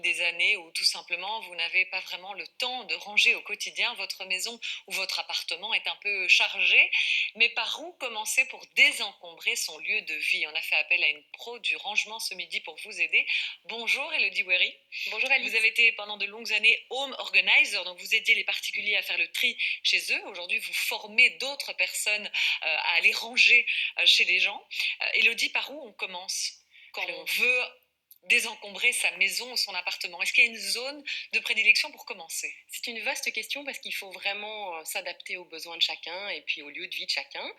des années où tout simplement vous n'avez pas vraiment le temps de ranger au quotidien votre maison ou votre appartement est un peu chargé. Mais par où commencer pour désencombrer son lieu de vie? On a fait appel à une pro du rangement ce midi pour vous aider. Bonjour Elodie Wery. Bonjour Alice. Vous avez été pendant de longues années home organizer, donc vous aidiez les particuliers à faire le tri chez eux. Aujourd'hui, vous formez d'autres personnes à aller ranger chez les gens. Elodie, par où on commence quand on Alors, veut désencombrer sa maison ou son appartement? Est-ce qu'il y a une zone de prédilection pour commencer? c'est une vaste question parce qu'il faut vraiment s'adapter aux besoins de chacun et puis au lieu de vie de chacun.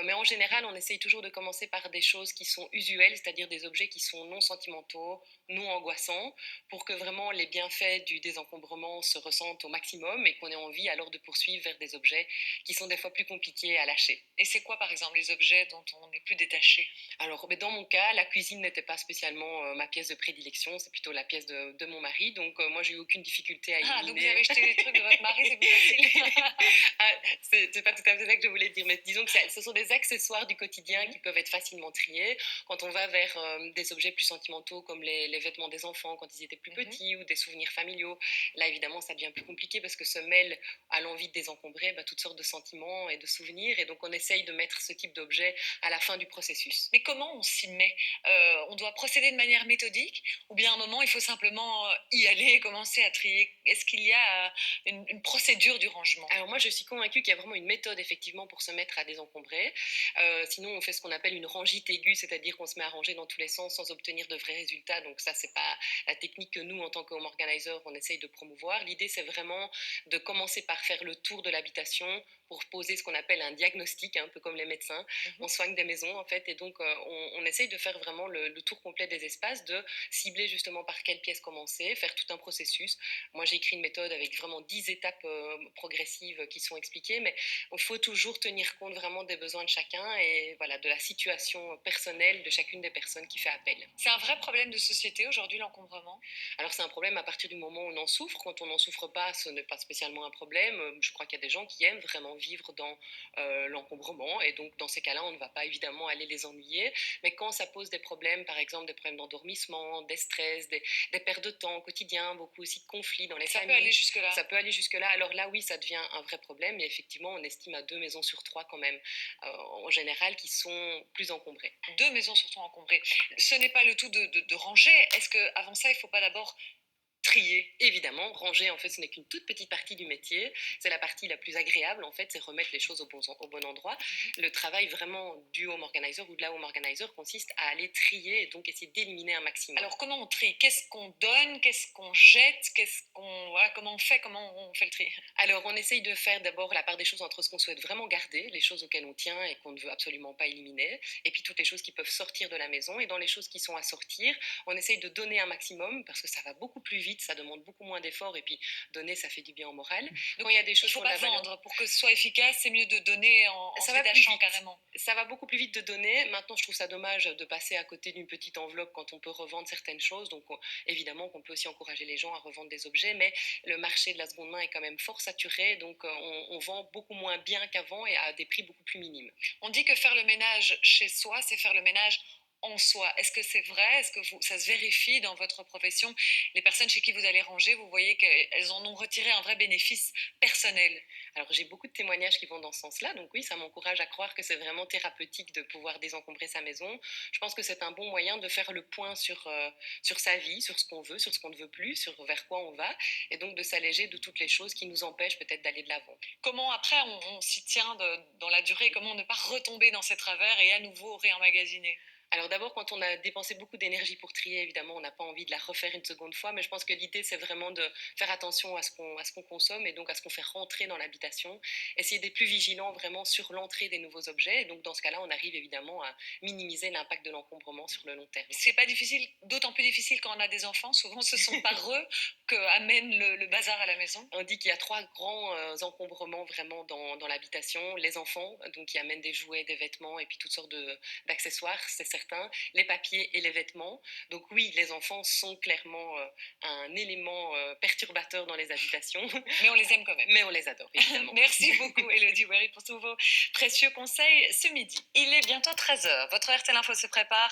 Mais en général, on essaye toujours de commencer par des choses qui sont usuelles, c'est-à-dire des objets qui sont non sentimentaux, non angoissants, pour que vraiment les bienfaits du désencombrement se ressentent au maximum et qu'on ait envie alors de poursuivre vers des objets qui sont des fois plus compliqués à lâcher. Et c'est quoi, par exemple, les objets dont on n'est plus détaché? Alors, mais dans mon cas, la cuisine n'était pas spécialement ma pièce de prédilection, c'est plutôt la pièce de mon mari. Donc, moi, j'ai eu aucune difficulté à Ah, donc vous éliminer. avez jeté les trucs de votre mari, c'est plus facile. Ah, c'est pas tout à fait ça que je voulais dire, mais disons que ce sont des accessoires du quotidien qui peuvent être facilement triés. Quand on va vers des objets plus sentimentaux comme les vêtements des enfants quand ils étaient plus petits ou des souvenirs familiaux, là évidemment ça devient plus compliqué parce que se mêlent à l'envie de désencombrer toutes sortes de sentiments et de souvenirs et donc on essaye de mettre ce type d'objet à la fin du processus. Mais comment on s'y met? On doit procéder de manière méthodique ou bien à un moment, il faut simplement y aller et commencer à trier? Est-ce qu'il y a une procédure du rangement? Alors moi, je suis convaincue qu'il y a vraiment une méthode effectivement pour se mettre à désencombrer. Sinon, on fait ce qu'on appelle une rangite aiguë, c'est-à-dire qu'on se met à ranger dans tous les sens sans obtenir de vrais résultats. Donc ça, c'est pas la technique que nous, en tant que home organizer, on essaye de promouvoir. L'idée, c'est vraiment de commencer par faire le tour de l'habitation pour poser ce qu'on appelle un diagnostic, un peu comme les médecins. On soigne des maisons en fait, et donc on essaye de faire vraiment le tour complet des espaces, de cibler justement par quelle pièce commencer, faire tout un processus. Moi, j'ai écrit une méthode avec vraiment 10 étapes progressives qui sont expliquées, mais il faut toujours tenir compte vraiment des besoins de chacun et voilà, de la situation personnelle de chacune des personnes qui fait appel. C'est un vrai problème de société aujourd'hui, l'encombrement? Alors c'est un problème à partir du moment où on en souffre. Quand on n'en souffre pas, ce n'est pas spécialement un problème. Je crois qu'il y a des gens qui aiment vraiment vivre dans l'encombrement et donc dans ces cas-là, on ne va pas évidemment aller les ennuyer. Mais quand ça pose des problèmes, par exemple des problèmes d'endormissement, des stress, des pertes de temps quotidiens, beaucoup aussi de conflits dans les Ça peut familles, aller jusque-là. ça peut aller jusque-là. Alors là, oui, ça devient un vrai problème et effectivement, on estime à 2 maisons sur 3 quand même, en général, qui sont plus encombrées. 2 maisons surtout encombrées. Ce n'est pas le tout de ranger. Est-ce qu'avant ça, il ne faut pas d'abord trier? Évidemment, ranger, en fait, ce n'est qu'une toute petite partie du métier. C'est la partie la plus agréable, en fait, c'est remettre les choses au bon endroit. Le travail vraiment du home organizer ou de la home organizer consiste à aller trier et donc essayer d'éliminer un maximum. Alors comment on trie? Qu'est-ce qu'on donne? Qu'est-ce qu'on jette? Voilà, comment on fait? Comment on fait le tri? Alors, on essaye de faire d'abord la part des choses entre ce qu'on souhaite vraiment garder, les choses auxquelles on tient et qu'on ne veut absolument pas éliminer, et puis toutes les choses qui peuvent sortir de la maison. Et dans les choses qui sont à sortir, on essaye de donner un maximum parce que ça va beaucoup plus vite, ça demande beaucoup moins d'efforts, et puis donner, ça fait du bien au moral. Donc Quand il y a des il choses ne faut qui ont de pas la valeur, vendre. Pour que ce soit efficace, c'est mieux de donner en ça se va plus détachant vite. carrément. Ça va beaucoup plus vite de donner. Maintenant, je trouve ça dommage de passer à côté d'une petite enveloppe quand on peut revendre certaines choses. Donc, évidemment qu'on peut aussi encourager les gens à revendre des objets, mais le marché de la seconde main est quand même fort saturé. Donc, on vend beaucoup moins bien qu'avant et à des prix beaucoup plus minimes. On dit que faire le ménage chez soi, c'est faire le ménage en soi. Est-ce que c'est vrai? Est-ce que ça se vérifie dans votre profession? Les personnes chez qui vous allez ranger, vous voyez qu'elles en ont retiré un vrai bénéfice personnel. Alors, j'ai beaucoup de témoignages qui vont dans ce sens-là. Donc, oui, ça m'encourage à croire que c'est vraiment thérapeutique de pouvoir désencombrer sa maison. Je pense que c'est un bon moyen de faire le point sur sa vie, sur ce qu'on veut, sur ce qu'on ne veut plus, sur vers quoi on va, et donc de s'alléger de toutes les choses qui nous empêchent peut-être d'aller de l'avant. Comment après on s'y tient dans la durée? Comment ne pas retomber dans ces travers et à nouveau réemmagasiner? Alors d'abord, quand on a dépensé beaucoup d'énergie pour trier, évidemment, on n'a pas envie de la refaire une seconde fois, mais je pense que l'idée, c'est vraiment de faire attention à ce qu'on consomme et donc à ce qu'on fait rentrer dans l'habitation. Essayer d'être plus vigilant vraiment sur l'entrée des nouveaux objets. Et donc dans ce cas-là, on arrive évidemment à minimiser l'impact de l'encombrement sur le long terme. C'est pas difficile, d'autant plus difficile quand on a des enfants. Souvent, ce sont par eux que amène le bazar à la maison. On dit qu'il y a 3 grands encombrements vraiment dans l'habitation. Les enfants, donc qui amènent des jouets, des vêtements et puis toutes sortes d'accessoires, c'est certain. Les papiers et les vêtements. Donc oui, les enfants sont clairement un élément perturbateur dans les habitations, Mais on les aime quand même. mais on les adore, évidemment. Merci beaucoup, Elodie Wery, pour tous vos précieux conseils ce midi. Il est bientôt 13 heures. Votre RTL Info se prépare.